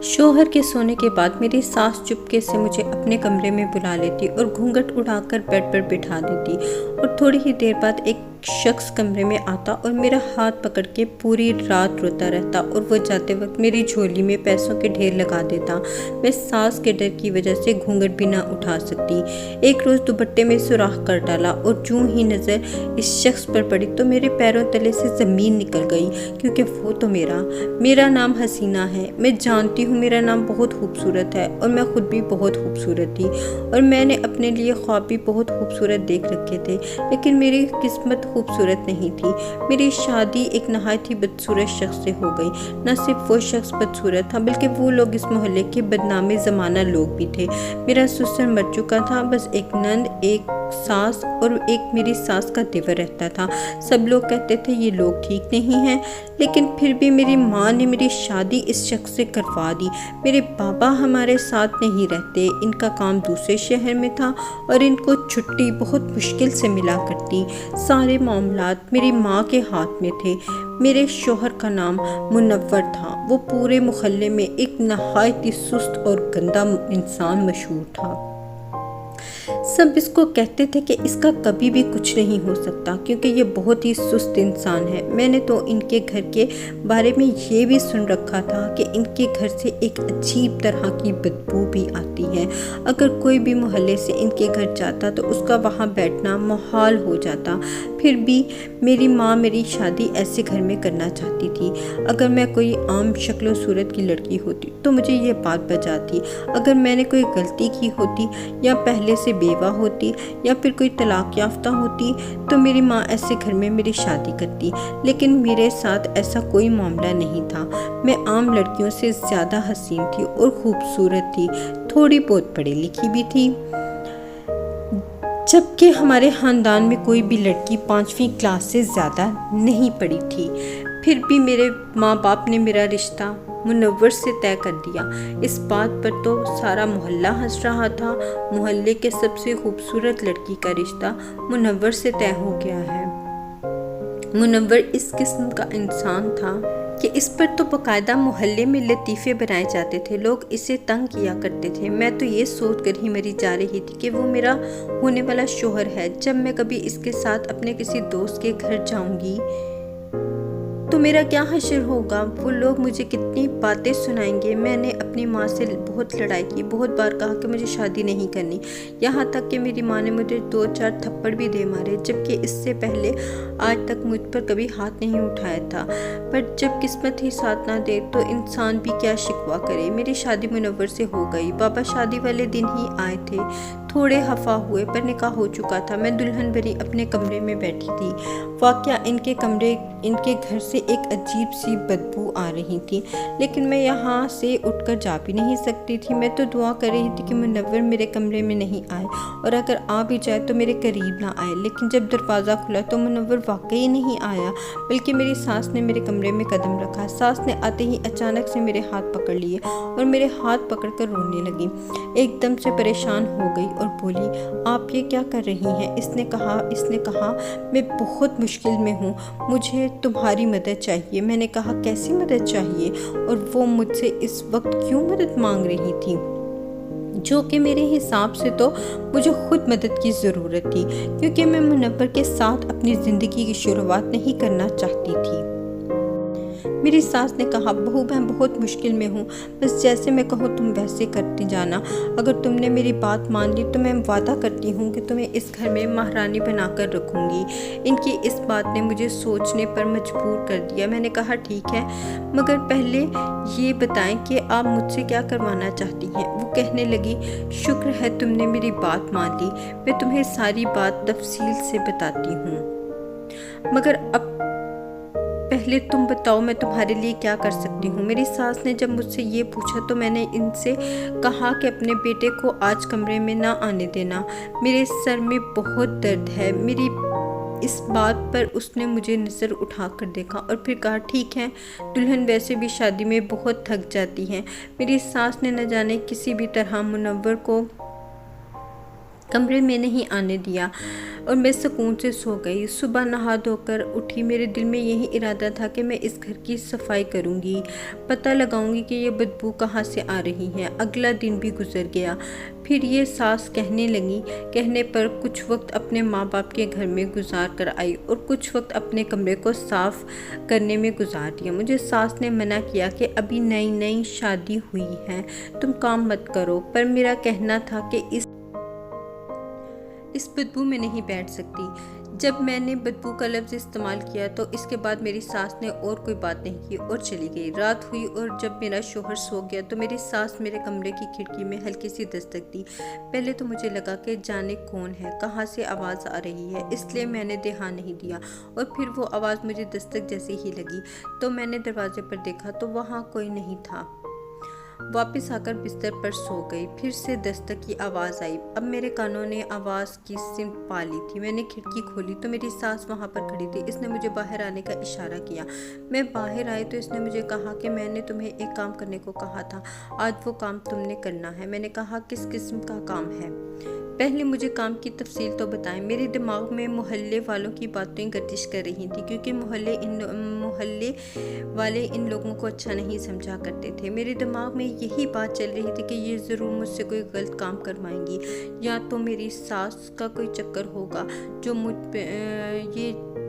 शौहर के सोने के बाद मेरी सास चुपके से मुझे अपने कमरे में बुला लेती और घूंघट उड़ाकर बेड पर बिठा देती और थोड़ी ही देर बाद एक शख्स कमरे में आता और मेरा हाथ पकड़ के पूरी रात रोता रहता और वो जाते वक्त मेरी झोली में पैसों के ढेर लगा देता। मैं सास के डर की वजह से घूंघट भी ना उठा सकती। एक रोज़ दुपट्टे में सुराख कर डाला और जूं ही नज़र इस शख्स पर पड़ी तो मेरे पैरों तले से ज़मीन निकल गई, क्योंकि वो तो मेरा नाम हसीना है। मैं जानती हूँ मेरा नाम बहुत खूबसूरत है और मैं खुद भी बहुत खूबसूरत थी और मैंने अपने लिए ख्वाब भी बहुत खूबसूरत देख रखे थे, लेकिन मेरी किस्मत खूबसूरत नहीं थी। मेरी शादी एक नहायत ही बदसूरत शख्स से हो गई। न सिर्फ वो शख्स बदसूरत था, बल्कि वो लोग इस मोहल्ले के बदनामे ज़माना लोग भी थे। मेरा ससुर मर चुका था, बस एक नंद, एक सास और एक मेरी सास का देवर रहता था। सब लोग कहते थे ये लोग ठीक नहीं हैं, लेकिन फिर भी मेरी माँ ने मेरी शादी इस शख्स से करवा दी। मेरे पापा हमारे साथ नहीं रहते, इनका काम दूसरे शहर में था और इनको छुट्टी बहुत मुश्किल से मिला करती। सारे मामलात मेरी माँ के हाथ में थे। मेरे शौहर का नाम मुनव्वर था। वो पूरे मोहल्ले में एक नहायत ही सुस्त और गंदा इंसान मशहूर था। सब इसको कहते थे कि इसका कभी भी कुछ नहीं हो सकता, क्योंकि ये बहुत ही सुस्त इंसान है। मैंने तो इनके घर के बारे में ये भी सुन रखा था कि इनके घर से एक अजीब तरह की बदबू भी आती है। अगर कोई भी मोहल्ले से इनके घर जाता तो उसका वहाँ बैठना मुहाल हो जाता। फिर भी मेरी माँ मेरी शादी ऐसे घर में करना चाहती थी। अगर मैं कोई आम शक्ल सूरत की लड़की होती तो मुझे ये बात बचाती। अगर मैंने कोई गलती की होती या पहले से बेवा होती या फिर कोई तलाक याफ्ता होती तो मेरी माँ ऐसे घर में मेरी शादी करती, लेकिन मेरे साथ ऐसा कोई मामला नहीं था। मैं आम लड़कियों से ज़्यादा हसीन थी और खूबसूरत थी, थोड़ी बहुत पढ़ी लिखी भी थी, जबकि हमारे ख़ानदान में कोई भी लड़की 5वीं क्लास से ज़्यादा नहीं पढ़ी थी। फिर भी मेरे माँ बाप ने मेरा रिश्ता मुनव्वर से तय कर दिया। इस बात पर तो सारा मोहल्ला हंस रहा था। मोहल्ले के सबसे खूबसूरत लड़की का रिश्ता मुनव्वर से तय हो गया है। मुनव्वर इस किस्म का इंसान था कि इस पर तो बाकायदा मोहल्ले में लतीफ़े बनाए जाते थे, लोग इसे तंग किया करते थे। मैं तो ये सोच कर ही मरी जा रही थी कि वो मेरा होने वाला शौहर है। जब मैं कभी इसके साथ अपने किसी दोस्त के घर जाऊंगी तो मेरा क्या हश्र होगा, वो लोग मुझे कितनी बातें सुनाएंगे। मैंने अपनी माँ से बहुत लड़ाई की, बहुत बार कहा कि मुझे शादी नहीं करनी, यहाँ तक कि मेरी माँ ने मुझे 2-4 थप्पड़ भी दे मारे, जबकि इससे पहले आज तक मुझ पर कभी हाथ नहीं उठाया था। पर जब किस्मत ही साथ ना दे तो इंसान भी क्या शिकवा करे। मेरी शादी मुनव्वर से हो गई। बाबा शादी वाले दिन ही आए थे, थोड़े हफ़ा हुए, पर निकाह हो चुका था। मैं दुल्हन बनी अपने कमरे में बैठी थी। वाकया इनके घर से एक अजीब सी बदबू आ रही थी, लेकिन मैं यहाँ से उठकर जा भी नहीं सकती थी। मैं तो दुआ कर रही थी कि मुनव्वर मेरे कमरे में नहीं आए, और अगर आ भी जाए तो मेरे करीब ना आए। लेकिन जब दरवाज़ा खुला तो मुनव्वर वाकई नहीं आया, बल्कि मेरी सास ने मेरे कमरे में कदम रखा। सास ने आते ही अचानक से मेरे हाथ पकड़ लिए और मेरे हाथ पकड़कर रोने लगी। एकदम से परेशान हो गई और बोली, आप ये क्या कर रही हैं? इसने कहा मैं बहुत मुश्किल में हूँ, मुझे तुम्हारी मदद चाहिए। मैंने कहा कैसी मदद चाहिए, और वो मुझसे इस वक्त क्यों मदद मांग रही थी, जो कि मेरे हिसाब से तो मुझे खुद मदद की ज़रूरत थी, क्योंकि मैं मुनव्वर के साथ अपनी ज़िंदगी की शुरुआत नहीं करना चाहती थी। मेरी सास ने कहा, बहू मैं बहुत मुश्किल में हूँ, बस जैसे मैं कहूँ तुम वैसे करती जाना। अगर तुमने मेरी बात मान ली तो मैं वादा करती हूँ कि तुम्हें इस घर में महारानी बनाकर रखूँगी। इनकी इस बात ने मुझे सोचने पर मजबूर कर दिया। मैंने कहा ठीक है, मगर पहले ये बताएं कि आप मुझसे क्या करवाना चाहती हैं। वो कहने लगी, शुक्र है तुमने मेरी बात मान ली, मैं तुम्हें सारी बात तफसील से बताती हूँ, मगर अब पहले तुम बताओ मैं तुम्हारे लिए क्या कर सकती हूँ। मेरी सास ने जब मुझसे ये पूछा तो मैंने इनसे कहा कि अपने बेटे को आज कमरे में ना आने देना, मेरे सर में बहुत दर्द है। मेरी इस बात पर उसने मुझे नज़र उठाकर देखा और फिर कहा, ठीक है, दुल्हन वैसे भी शादी में बहुत थक जाती हैं। मेरी सास ने न जाने किसी भी तरह मुनव्वर को कमरे में नहीं आने दिया और मैं सुकून से सो गई। सुबह नहा धोकर उठी, मेरे दिल में यही इरादा था कि मैं इस घर की सफाई करूंगी, पता लगाऊंगी कि ये बदबू कहाँ से आ रही है। अगला दिन भी गुजर गया। फिर ये सास कहने पर कुछ वक्त अपने माँ बाप के घर में गुजार कर आई और कुछ वक्त अपने कमरे को साफ करने में गुजार दिया। मुझे सास ने मना किया कि अभी नई नई शादी हुई है, तुम काम मत करो, पर मेरा कहना था कि इस बदबू में नहीं बैठ सकती। जब मैंने बदबू का लफ्ज़ इस्तेमाल किया तो इसके बाद मेरी सास ने और कोई बात नहीं की और चली गई। रात हुई और जब मेरा शोहर सो गया तो मेरी सास मेरे कमरे की खिड़की में हल्की सी दस्तक दी। पहले तो मुझे लगा कि जाने कौन है, कहाँ से आवाज़ आ रही है, इसलिए मैंने ध्यान नहीं दिया और फिर वो आवाज़ मुझे दस्तक जैसी ही लगी तो मैंने दरवाजे पर देखा तो वहाँ कोई नहीं था। वापस आकर बिस्तर पर सो गई। फिर से दस्तक की आवाज़ आई। अब मेरे कानों ने आवाज़ की सिमत पा ली थी। मैंने खिड़की खोली तो मेरी सास वहाँ पर खड़ी थी। इसने मुझे बाहर आने का इशारा किया। मैं बाहर आई तो इसने मुझे कहा कि मैंने तुम्हें एक काम करने को कहा था, आज वो काम तुमने करना है। मैंने कहा किस किस्म का काम है, पहले मुझे काम की तफसील तो बताएं। मेरे दिमाग में मोहल्ले वालों की बातें गर्दिश कर रही थी क्योंकि मोहल्ले वाले इन लोगों को अच्छा नहीं समझा करते थे। मेरे दिमाग में यही बात चल रही थी कि ये ज़रूर मुझसे कोई गलत काम करवाएंगी, या तो मेरी सास का कोई चक्कर होगा जो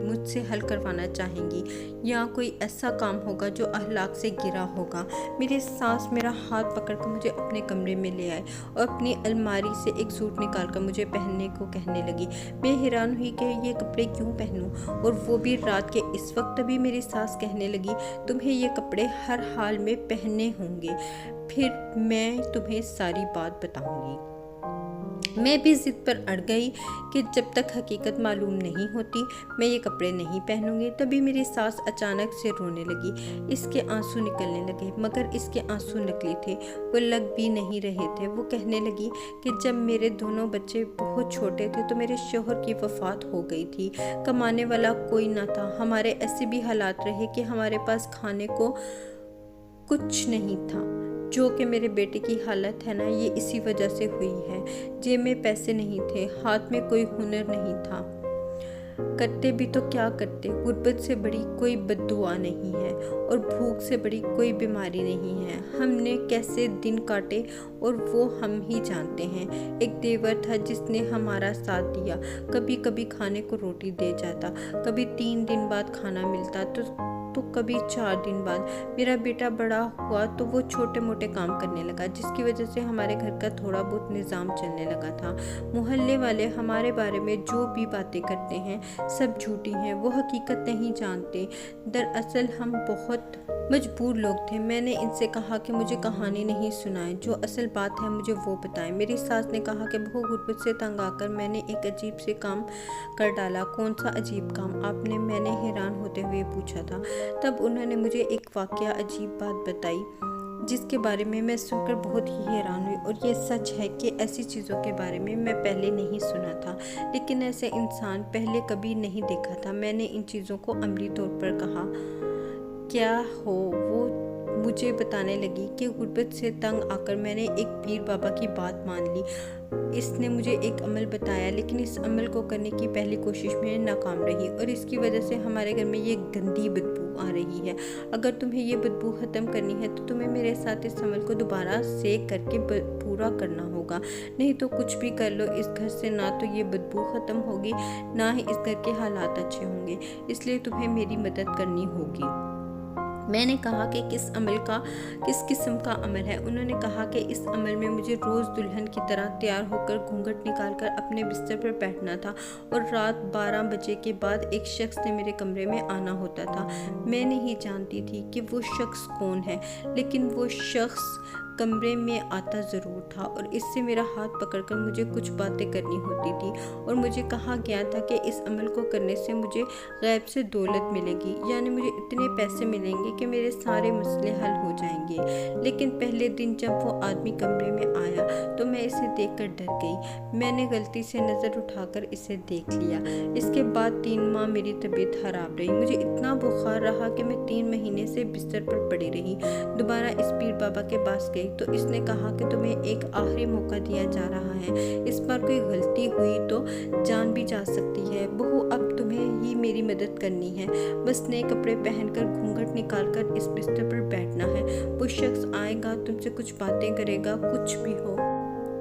मुझसे हल करवाना चाहेंगी, या कोई ऐसा काम होगा जो अखलाक से गिरा होगा। मेरी सास मेरा हाथ पकड़कर मुझे अपने कमरे में ले आए और अपनी अलमारी से एक सूट निकालकर मुझे पहनने को कहने लगी। मैं हैरान हुई कि ये कपड़े क्यों पहनूं, और वो भी रात के इस वक्त। तभी मेरी सास कहने लगी, तुम्हें ये कपड़े हर हाल में पहनने होंगे, फिर मैं तुम्हें सारी बात बताऊंगी। मैं भी ज़िद पर अड़ गई कि जब तक हकीकत मालूम नहीं होती मैं ये कपड़े नहीं पहनूंगी। तभी मेरी सास अचानक से रोने लगी। इसके आंसू निकलने लगे, मगर इसके आंसू नकली थे, वो लग भी नहीं रहे थे। वो कहने लगी कि जब मेरे दोनों बच्चे बहुत छोटे थे तो मेरे शौहर की वफ़ात हो गई थी, कमाने वाला कोई ना था। हमारे ऐसे भी हालात रहे कि हमारे पास खाने को कुछ नहीं था। जो कि मेरे बेटे की हालत है ना, ये इसी वजह से हुई है। जेब में पैसे नहीं थे, हाथ में कोई हुनर नहीं था, करते भी तो क्या करते। गुर्बत से बड़ी कोई बद्दुआ नहीं है और भूख से बड़ी कोई बीमारी नहीं है। हमने कैसे दिन काटे और वो हम ही जानते हैं। एक देवर था जिसने हमारा साथ दिया, कभी कभी खाने को रोटी दे जाता, कभी 3 दिन बाद खाना मिलता तो कभी 4 दिन बाद। मेरा बेटा बड़ा हुआ तो वो छोटे मोटे काम करने लगा, जिसकी वजह से हमारे घर का थोड़ा बहुत निज़ाम चलने लगा था। मोहल्ले वाले हमारे बारे में जो भी बातें करते हैं सब झूठी हैं, वो हकीकत नहीं जानते। दरअसल हम बहुत मजबूर लोग थे। मैंने इनसे कहा कि मुझे कहानी नहीं सुनाएं, जो असल बात है मुझे वो बताएं। मेरी सास ने कहा कि बहू, गुर्बत से तंग आकर मैंने एक अजीब से काम कर डाला। कौन सा अजीब काम आपने, मैंने हैरान होते हुए पूछा था। तब उन्होंने मुझे एक वाकया अजीब बात बताई जिसके बारे में मैं सुनकर बहुत ही हैरान हुई। और ये सच है कि ऐसी चीज़ों के बारे में मैं पहले नहीं सुना था, लेकिन ऐसे इंसान पहले कभी नहीं देखा था। मैंने इन चीज़ों को अमली तौर पर कहा, क्या हो वो मुझे बताने लगी कि गुर्बत से तंग आकर मैंने एक पीर बाबा की बात मान ली। इसने मुझे एक अमल बताया, लेकिन इस अमल को करने की पहली कोशिश में नाकाम रही और इसकी वजह से हमारे घर में ये गंदी बदबू आ रही है। अगर तुम्हें ये बदबू ख़त्म करनी है तो तुम्हें मेरे साथ इस अमल को दोबारा से करके पूरा करना होगा, नहीं तो कुछ भी कर लो इस घर से ना तो ये बदबू ख़त्म होगी ना ही इस घर के हालात अच्छे होंगे। इसलिए तुम्हें मेरी मदद करनी होगी। मैंने कहा कि किस किस्म का अमल है। उन्होंने कहा कि इस अमल में मुझे रोज़ दुल्हन की तरह तैयार होकर घूंघट निकालकर अपने बिस्तर पर बैठना था और रात 12 बजे के बाद एक शख्स ने मेरे कमरे में आना होता था। मैं नहीं जानती थी कि वो शख्स कौन है, लेकिन वो शख्स कमरे में आता ज़रूर था और इससे मेरा हाथ पकड़कर मुझे कुछ बातें करनी होती थी। और मुझे कहा गया था कि इस अमल को करने से मुझे गैब से दौलत मिलेगी, यानी मुझे इतने पैसे मिलेंगे कि मेरे सारे मसले हल हो जाएंगे। लेकिन पहले दिन जब वो आदमी कमरे में आया तो मैं इसे देखकर डर गई। मैंने गलती से नज़र उठाकर इसे देख लिया। इसके बाद 3 माह मेरी तबीयत खराब रही। मुझे इतना बुखार रहा कि मैं 3 महीने से बिस्तर पर पड़ी रही। दोबारा इस पीर बाबा के पास गई گئی تو اس نے کہا کہ تمہیں ایک آخری موقع دیا جا رہا ہے، اس بار کوئی غلطی ہوئی تو جان بھی جا سکتی ہے۔ بہو اب تمہیں ہی میری مدد کرنی ہے، بس نئے کپڑے پہن کر گھونگھٹ نکال کر اس بستر پر بیٹھنا ہے۔ وہ شخص آئے گا، تم سے کچھ باتیں کرے گا، کچھ بھی ہو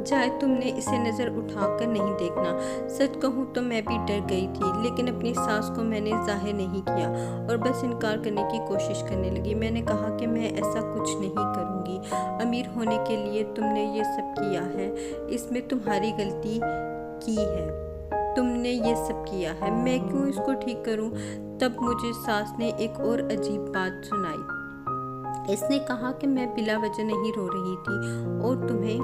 جائے تم نے اسے نظر اٹھا کر نہیں دیکھنا۔ سچ کہوں تو میں بھی ڈر گئی تھی، لیکن اپنی ساس کو میں نے ظاہر نہیں کیا اور بس انکار کرنے کی کوشش کرنے لگی۔ میں نے کہا کہ میں ایسا کچھ نہیں کروں گی، امیر ہونے کے لیے تم نے یہ سب کیا ہے، اس میں تمہاری غلطی کی ہے، تم نے یہ سب کیا ہے، میں کیوں اس کو ٹھیک کروں؟ تب مجھے ساس نے ایک اور عجیب بات سنائی۔ اس نے کہا کہ میں بلا وجہ نہیں رو رہی تھی اور تمہیں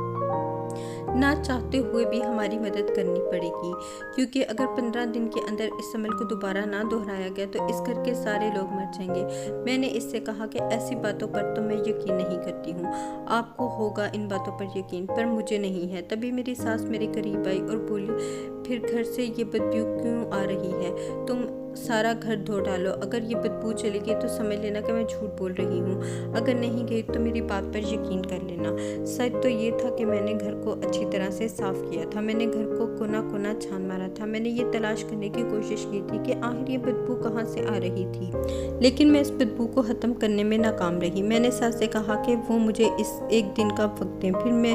نہ چاہتے ہوئے بھی ہماری مدد کرنی پڑے گی، کیونکہ اگر 15 دن کے اندر اس عمل کو دوبارہ نہ دہرایا گیا تو اس گھر کے سارے لوگ مر جائیں گے۔ میں نے اس سے کہا کہ ایسی باتوں پر تو میں یقین نہیں کرتی ہوں، آپ کو ہوگا ان باتوں پر یقین، پر مجھے نہیں ہے۔ تبھی میری ساس میرے قریب آئی اور بولی، پھر گھر سے یہ بدبو کیوں آ رہی ہے؟ تم سارا گھر دھو ڈالو، اگر یہ بدبو چلی گئی تو سمجھ لینا کہ میں جھوٹ بول رہی ہوں، اگر نہیں گئی تو میری بات پر یقین کر لینا۔ سچ تو یہ تھا کہ میں نے گھر کو اچھی طرح سے صاف کیا تھا، میں نے گھر کو کونا کونا چھان مارا تھا، میں نے یہ تلاش کرنے کی کوشش کی تھی کہ آخر یہ بدبو کہاں سے آ رہی تھی، لیکن میں اس بدبو کو ختم کرنے میں ناکام رہی۔ میں نے ساس سے کہا کہ وہ مجھے اس ایک دن کا وقت دیں، پھر میں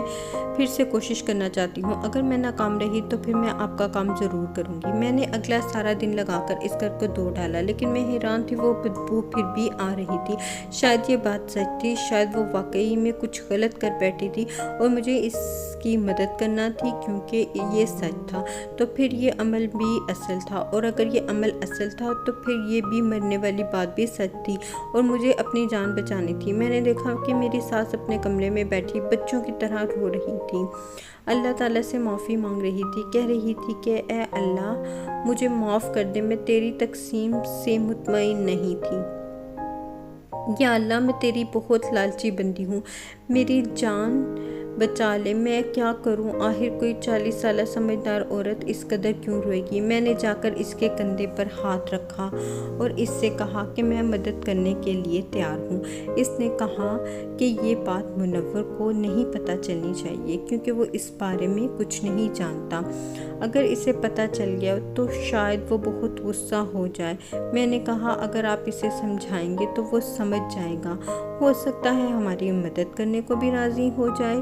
پھر سے کوشش کرنا چاہتی ہوں، اگر میں ناکام رہی تو پھر میں آپ کا کام ضرور کروں گی۔ میں نے اگلا سارا دن لگا کر اس گھر کو دھو ڈالا، لیکن میں حیران تھی، وہ بدبو پھر بھی آ رہی تھی۔ شاید یہ بات سچ تھی، شاید وہ واقعی میں کچھ غلط کر بیٹھی تھی اور مجھے اس کی مدد کرنا تھی، کیونکہ یہ سچ تھا تو پھر یہ عمل بھی اصل تھا، اور اگر یہ عمل اصل تھا تو پھر یہ بھی مرنے والی بات بھی سچ تھی اور مجھے اپنی جان بچانی تھی۔ میں نے دیکھا کہ میری ساس اپنے کمرے میں بیٹھی بچوں کی طرح رو رہی تھی، اللہ تعالیٰ سے معافی مانگ رہی تھی، کہہ رہی تھی کہ اے اللہ مجھے معاف کر دے، میں تیری تقسیم سے مطمئن نہیں تھی، یا اللہ میں تیری بہت لالچی بندی ہوں، میری جان بچا لے، میں کیا کروں؟ آخر کوئی 40 سالہ سمجھدار عورت اس قدر کیوں روئے گی؟ میں نے جا کر اس کے کندھے پر ہاتھ رکھا اور اس سے کہا کہ میں مدد کرنے کے لیے تیار ہوں۔ اس نے کہا کہ یہ بات منور کو نہیں پتہ چلنی چاہیے، کیونکہ وہ اس بارے میں کچھ نہیں جانتا، اگر اسے پتہ چل گیا تو شاید وہ بہت غصہ ہو جائے۔ میں نے کہا اگر آپ اسے سمجھائیں گے تو وہ سمجھ جائے گا، ہو سکتا ہے ہماری مدد کرنے کو بھی راضی ہو جائے۔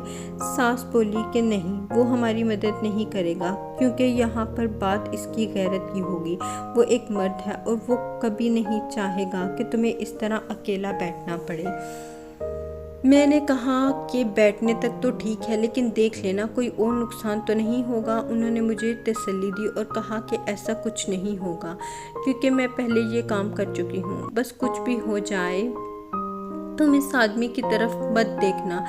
ساس بولی کہ نہیں، وہ ہماری مدد نہیں کرے گا، کیونکہ یہاں پر بات اس کی غیرت کی ہوگی، وہ ایک مرد ہے اور وہ کبھی نہیں چاہے گا کہ تمہیں اس طرح اکیلا بیٹھنا پڑے۔ میں نے کہا کہ بیٹھنے تک تو ٹھیک ہے، لیکن دیکھ لینا کوئی اور نقصان تو نہیں ہوگا۔ انہوں نے مجھے تسلی دی اور کہا کہ ایسا کچھ نہیں ہوگا، کیونکہ میں پہلے یہ کام کر چکی ہوں، بس کچھ بھی ہو جائے تم اس آدمی کی طرف مت دیکھنا،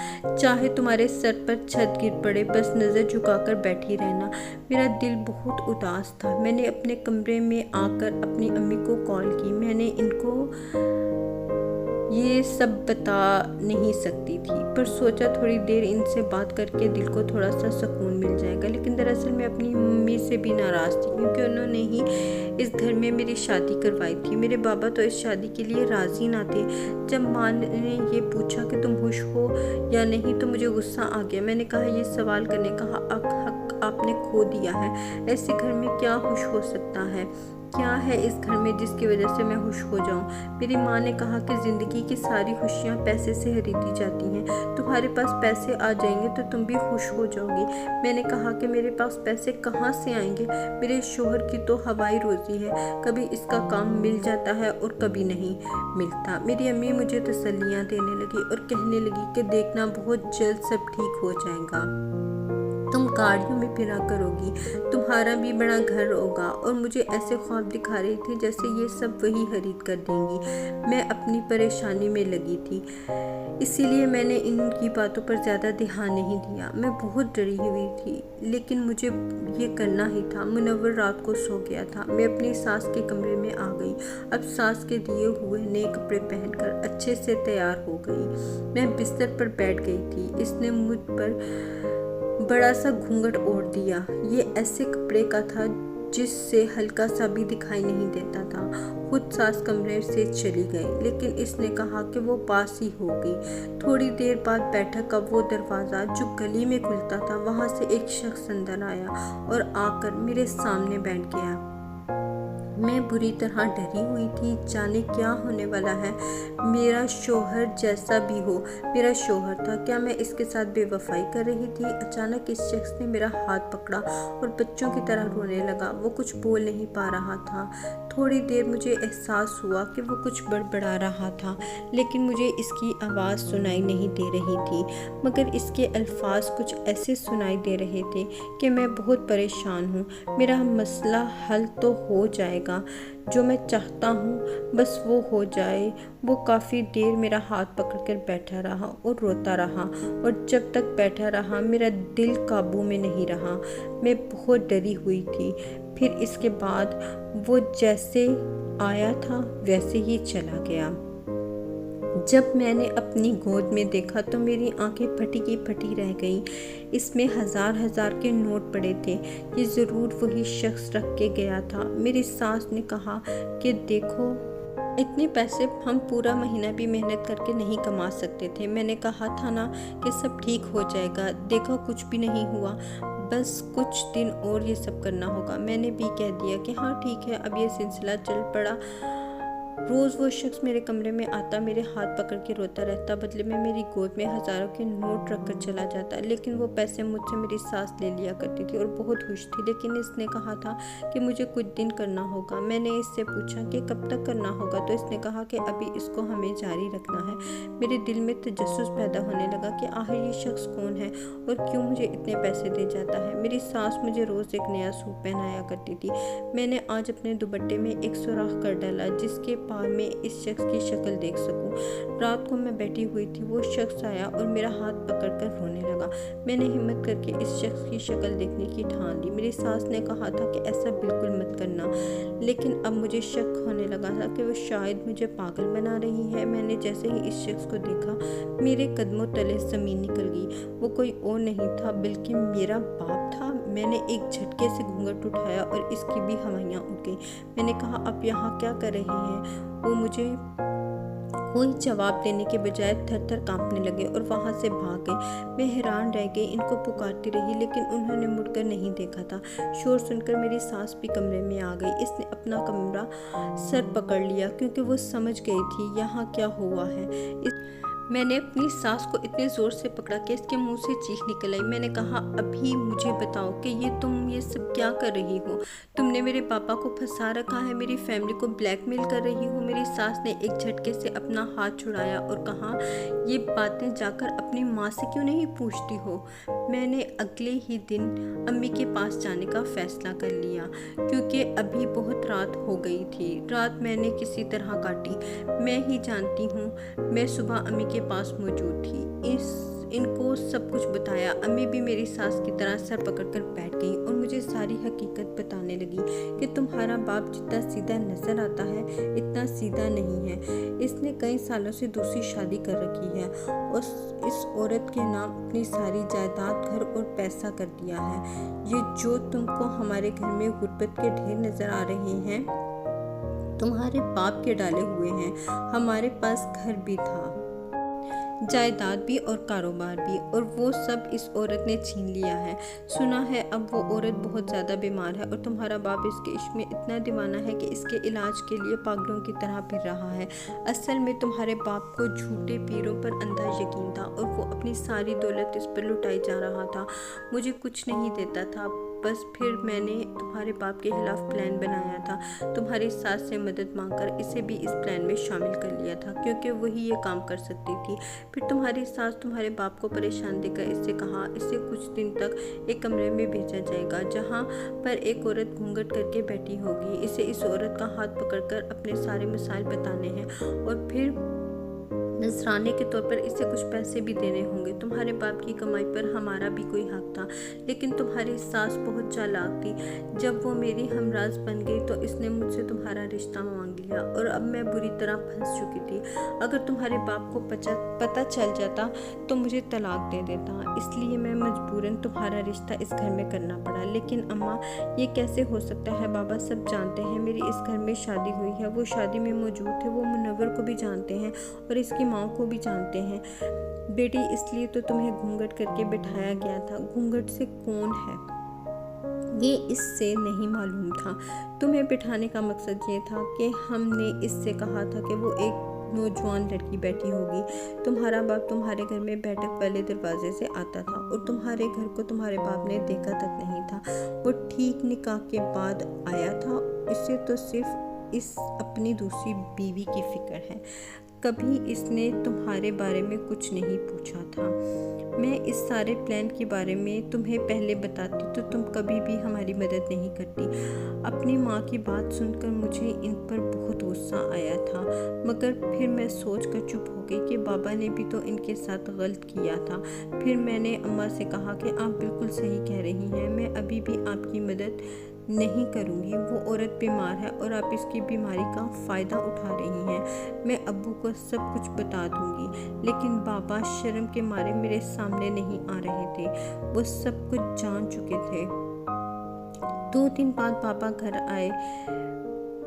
چاہے تمہارے سر پر چھت گر پڑے، بس نظر جھکا کر بیٹھی رہنا۔ میرا دل بہت اداس تھا، میں نے اپنے کمرے میں آ کر اپنی امی کو کال کی، میں نے ان کو یہ سب بتا نہیں سکتی تھی، پر سوچا تھوڑی دیر ان سے بات کر کے دل کو تھوڑا سا سکون مل جائے گا، لیکن دراصل میں اپنی امی سے بھی ناراض تھی، کیونکہ انہوں نے ہی اس گھر میں میری شادی کروائی تھی۔ میرے بابا تو اس شادی کے لیے راضی نہ تھے۔ جب ماں نے یہ پوچھا کہ تم خوش ہو یا نہیں تو مجھے غصہ آ گیا۔ میں نے کہا یہ سوال کرنے کا حق آپ نے کھو دیا ہے، ایسے گھر میں کیا خوش ہو سکتا ہے؟ کیا ہے اس گھر میں جس کی وجہ سے میں خوش ہو جاؤں؟ میری ماں نے کہا کہ زندگی کی ساری خوشیاں پیسے سے خریدی جاتی ہیں، تمہارے پاس پیسے آ جائیں گے تو تم بھی خوش ہو جاؤ گی۔ میں نے کہا کہ میرے پاس پیسے کہاں سے آئیں گے؟ میرے شوہر کی تو ہوائی روزی ہے، کبھی اس کا کام مل جاتا ہے اور کبھی نہیں ملتا۔ میری امی مجھے تسلیاں دینے لگی اور کہنے لگی کہ دیکھنا بہت جلد سب ٹھیک ہو جائے گا، تم گاڑیوں میں پھرا کرو گی، تمہارا بھی بڑا گھر ہوگا، اور مجھے ایسے خواب دکھا رہی تھی جیسے یہ سب وہی خرید کر دیں گی۔ میں اپنی پریشانی میں لگی تھی، اسی لیے میں نے ان کی باتوں پر زیادہ دھیان نہیں دیا۔ میں بہت ڈری ہوئی تھی، لیکن مجھے یہ کرنا ہی تھا۔ منور رات کو سو گیا تھا، میں اپنی ساس کے کمرے میں آ گئی، اب ساس کے دیے ہوئے نئے کپڑے پہن کر اچھے سے تیار ہو گئی۔ میں بستر پر بیٹھ گئی تھی، اس نے مجھ پر بڑا سا گھونگھٹ اوڑھ دیا، یہ ایسے کپڑے کا تھا जिस से हल्का सा भी दिखाई नहीं देता था। खुद सास कमरे से चली गई, लेकिन इसने कहा कि वो पास ही होगी। थोड़ी देर बाद बैठक का वो दरवाज़ा जो गली में खुलता था, वहाँ से एक शख्स अंदर आया और आकर मेरे सामने बैठ गया। मैं बुरी तरह डरी हुई थी, जाने क्या होने वाला है। मेरा शौहर जैसा भी हो, मेरा शौहर था, क्या मैं इसके साथ बेवफाई कर रही थी? अचानक इस शख्स ने मेरा हाथ पकड़ा और बच्चों की तरह रोने लगा। वो कुछ बोल नहीं पा रहा था। थोड़ी देर मुझे एहसास हुआ कि वो कुछ बड़बड़ा रहा था, लेकिन मुझे इसकी आवाज़ सुनाई नहीं दे रही थी, मगर इसके अल्फाज कुछ ऐसे सुनाई दे रहे थे कि मैं बहुत परेशान हूँ। मेरा मसला हल तो हो जाएगा, जो मैं चाहता हूँ बस वो हो जाए। वो काफ़ी देर मेरा हाथ पकड़कर बैठा रहा और रोता रहा, और जब तक बैठा रहा मेरा दिल काबू में नहीं रहा। मैं बहुत डरी हुई थी। फिर इसके बाद वो जैसे आया था वैसे ही चला गया। जब मैंने अपनी गोद में देखा तो मेरी आंखें फटी की फटी रह गईं। इसमें हज़ार हज़ार के नोट पड़े थे। ये ज़रूर वही शख्स रख के गया था। मेरी सास ने कहा कि देखो, इतने पैसे हम पूरा महीना भी मेहनत करके नहीं कमा सकते थे। मैंने कहा था ना कि सब ठीक हो जाएगा। देखो कुछ भी नहीं हुआ, बस कुछ दिन और ये सब करना होगा। मैंने भी कह दिया कि हाँ ठीक है। अब ये सिलसिला चल पड़ा। रोज़ वो शख्स मेरे कमरे में आता, मेरे हाथ पकड़ के रोता रहता, बदले में मेरी गोद में हज़ारों के नोट रख कर चला जाता। लेकिन वो पैसे मुझसे मेरी सास ले लिया करती थी और बहुत खुश थी। लेकिन इसने कहा था कि मुझे कुछ दिन करना होगा। मैंने इससे पूछा कि कब तक करना होगा, तो इसने कहा कि अभी इसको हमें जारी रखना है। मेरे दिल में तजस्सुस पैदा होने लगा कि आखिर ये शख्स कौन है और क्यों मुझे इतने पैसे दे जाता है। मेरी सास मुझे रोज़ एक नया सूट पहनाया करती थी। मैंने आज अपने दुपट्टे में एक सुराख कर डाला जिसके पार में इस शख्स की शक्ल देख सकूं। रात को मैं बैठी हुई थी, वो शख्स आया और मेरा हाथ पकड़कर रोने लगा। मैंने हिम्मत करके इस शख्स की शक्ल देखने की ठान ली। मेरी सास ने कहा था कि ऐसा बिल्कुल मत करना, लेकिन अब मुझे शक होने लगा था कि वो शायद मुझे पागल बना रही है। मैंने जैसे ही इस शख्स को देखा, मेरे कदमों तले ज़मीन निकल गई। वो कोई और नहीं था बल्कि मेरा बाप था। मैंने एक झटके से घूंघट उठाया और इसकी भी हवाइयाँ उड़ गईं। मैंने कहा, आप यहाँ क्या कर रहे हैं? वो मुझे कोई जवाब देने के बजाय थर थर कांपने लगे और वहाँ से भाग गए। मैं हैरान रह गई, इनको पुकारती रही, लेकिन उन्होंने मुड़कर नहीं देखा था। शोर सुनकर मेरी सास भी कमरे में आ गई। इसने अपना कमरा सर पकड़ लिया क्योंकि वो समझ गई थी यहाँ क्या हुआ है। मैंने अपनी सास को इतने ज़ोर से पकड़ा कि इसके मुंह से चीख निकल आई। मैंने कहा, अभी मुझे बताओ कि तुम ये सब क्या कर रही हो? तुमने मेरे पापा को फंसा रखा है, मेरी फैमिली को ब्लैकमेल कर रही हो। मेरी सास ने एक झटके से अपना हाथ छुड़ाया और कहा, ये बातें जाकर अपनी माँ से क्यों नहीं पूछती हो? मैंने अगले ही दिन अम्मी के पास जाने का फ़ैसला कर लिया क्योंकि अभी बहुत रात हो गई थी। रात मैंने किसी तरह काटी, मैं ही जानती हूँ। मैं सुबह अम्मी के पास मौजूद थी। इनको सब कुछ बताया। अम्मी भी मेरी सास की तरह सर पकड़कर बैठ गई और मुझे सारी हकीकत बताने लगी कि तुम्हारा बाप जितना सीधा नजर आता है इतना सीधा नहीं है। इसने कई सालों से दूसरी शादी कर रखी है और इस औरत के नाम अपनी सारी जायदाद, घर और पैसा कर दिया है। ये जो तुमको हमारे घर में गुर्बत के ढेर नजर आ रहे हैं, तुम्हारे बाप के डाले हुए हैं। हमारे पास घर भी था, जायदाद भी और कारोबार भी, और वो सब इस औरत ने छीन लिया है। सुना है अब वो औरत बहुत ज़्यादा बीमार है और तुम्हारा बाप इसके इश्क में इतना दीवाना है कि इसके इलाज के लिए पागलों की तरह फिर रहा है। असल में तुम्हारे बाप को झूठे पीरों पर अंधा यकीन था और वो अपनी सारी दौलत इस पर लुटाई जा रहा था। मुझे कुछ नहीं देता था। बस फिर मैंने तुम्हारे बाप के खिलाफ प्लान बनाया था। तुम्हारी सास से मदद मांगकर इसे भी इस प्लान में शामिल कर लिया था क्योंकि वही ये काम कर सकती थी। फिर तुम्हारी सास तुम्हारे बाप को परेशान देकर इससे कहा, इसे कुछ दिन तक एक कमरे में भेजा जाएगा जहाँ पर एक औरत घूंघट करके बैठी होगी। इसे इस औरत का हाथ पकड़कर अपने सारे मसाइल बताने हैं और फिर नजराने के तौर पर इसे कुछ पैसे भी देने होंगे। तुम्हारे बाप की कमाई पर हमारा भी कोई हक था, लेकिन तुम्हारी सास बहुत चालाक थी। जब वो मेरी हमराज बन गई तो इसने मुझसे तुम्हारा रिश्ता मांग लिया और अब मैं बुरी तरह फंस चुकी थी। अगर तुम्हारे बाप को पता चल जाता तो मुझे तलाक दे देता, इसलिए मैं मजबूरन तुम्हारा रिश्ता इस घर में करना पड़ा। लेकिन अम्मा, ये कैसे हो सकता है? बाबा सब जानते हैं मेरी इस घर में शादी हुई है, वो शादी में मौजूद थे, वो मुनव्वर को भी जानते हैं और इसकी माँ को भी जानते हैं। बेटी, इसलिए तो तुम्हें घूंघट करके बिठाया गया था। घूंघट से कौन है ये इससे नहीं मालूम था। तुम्हें बिठाने का मकसद ये था कि हमने इससे कहा था कि वो एक नौजवान लड़की बैठी होगी। तुम्हारा बाप तुम्हारे घर में बैठक वाले दरवाजे से आता था और तुम्हारे घर को तुम्हारे बाप ने देखा तक नहीं था। वो ठीक निकाह के बाद आया था। इसे तो सिर्फ इस अपनी दूसरी बीवी की फिक्र है। कभी इसने तुम्हारे बारे में कुछ नहीं पूछा था। मैं इस सारे प्लान के बारे में तुम्हें पहले बताती तो तुम कभी भी हमारी मदद नहीं करती। अपनी माँ की बात सुनकर मुझे इन पर बहुत गुस्सा आया था, मगर फिर मैं सोच कर चुप हो गई कि बाबा ने भी तो इनके साथ गलत किया था। फिर मैंने अम्मा से कहा कि आप बिल्कुल सही कह रही हैं, मैं अभी भी आपकी मदद नहीं करूँगी। वो औरत बीमार है और आप इसकी बीमारी का फ़ायदा उठा रही हैं। मैं अब्बू को सब कुछ बता दूँगी। लेकिन बाबा शर्म के मारे मेरे सामने नहीं आ रहे थे। वो सब कुछ जान चुके थे। 2 दिन बाद पापा घर आए।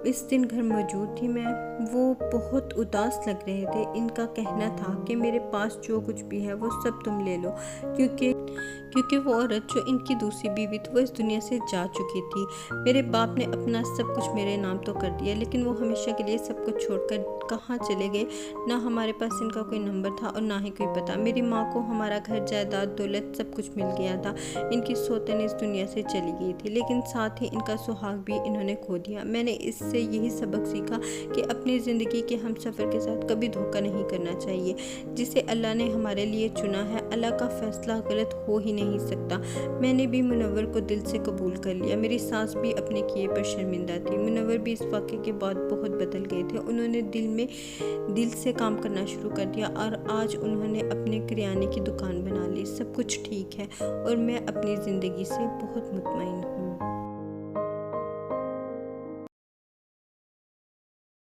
इस दिन घर मौजूद थी मैं। वो बहुत उदास लग रहे थे। इनका कहना था कि मेरे पास जो कुछ भी है वो सब तुम ले लो, क्योंकि वो औरत जो इनकी दूसरी बीवी थी वो इस दुनिया से जा चुकी थी। मेरे बाप ने अपना सब कुछ मेरे नाम तो कर दिया, लेकिन वो हमेशा के लिए सब कुछ छोड़कर कहाँ चले गए। ना हमारे पास इनका कोई नंबर था और ना ही कोई पता। मेरी माँ को हमारा घर, जायदाद, दौलत सब कुछ मिल गया था। इनकी सौतन इस दुनिया से चली गई थी, लेकिन साथ ही इनका सुहाग भी इन्होंने खो दिया। मैंने इससे यही सबक सीखा कि अपनी ज़िंदगी के हम सफ़र के साथ कभी धोखा नहीं करना चाहिए। जिसे अल्लाह ने हमारे लिए चुना है, अल्लाह का फैसला गलत हो ही नहीं सकता। मैंने भी मुनव्वर को दिल से कबूल कर लिया। मेरी सास भी अपने किए पर शर्मिंदा थी। मुनव्वर भी इस वाक़े के बाद बहुत बदल गए थे। उन्होंने दिल से काम करना शुरू कर दिया और आज उन्होंने अपने किराने की दुकान बना ली। सब कुछ ठीक है और मैं अपनी ज़िंदगी से बहुत मुतमईन हूँ।